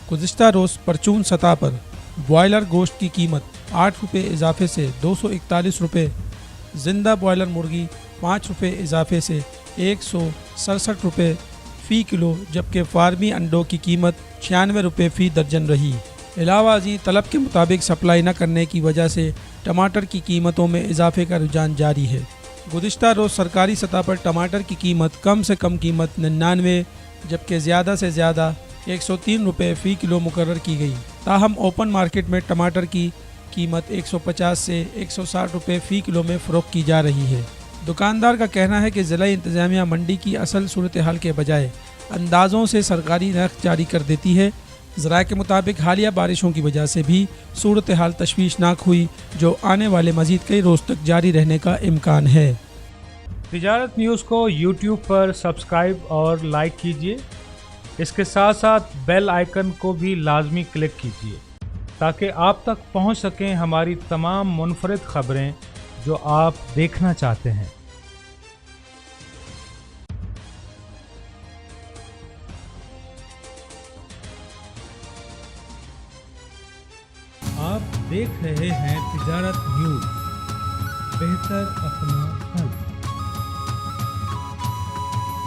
गुज़िश्ता रोज़ परचून सतह पर बॉयलर गोश्त की कीमत 8 रुपये इजाफे से 241 रुपये, ज़िंदा बॉयलर मुर्गी 5 रुपये इजाफे से 167 रुपये फ़ी किलो, जबकि फार्मी अंडों की कीमत 96 रुपये फ़ी दर्जन रही। अलावा अजी तलब के मुताबिक सप्लाई न करने की वजह से टमाटर की कीमतों में इजाफे का रुझान जारी है। गुज़िश्ता रोज़ सरकारी सतह पर टमाटर की कीमत कम से कम कीमत 99, जबकि ज़्यादा से ज़्यादा 103 रुपये फ़ी किलो मुकर्रर की गई। ताहम ओपन मार्केट में टमाटर की कीमत 150 से 160 रुपये फ़ी किलो में फ़रोख्त की जा रही है। दुकानदार का कहना है कि ज़िला इंतज़ामिया मंडी की असल सूरत हाल के बजाय अंदाज़ों से सरकारी नर्ख जारी कर देती है। ज़राए के मुताबिक हालिया बारिशों की वजह से भी सूरत हाल तशवीशनाक हुई, जो आने वाले मज़ीद कई रोज़ तक जारी रहने का इम्कान है। तिजारत न्यूज़ को यूट्यूब पर सब्सक्राइब और लाइक कीजिए। इसके साथ साथ बेल आइकन को भी लाजमी क्लिक कीजिए ताकि आप तक पहुंच सकें हमारी तमाम मुनफरिद खबरें जो आप देखना चाहते हैं। आप देख रहे हैं तिजारत न्यूज़, बेहतर अपना हल।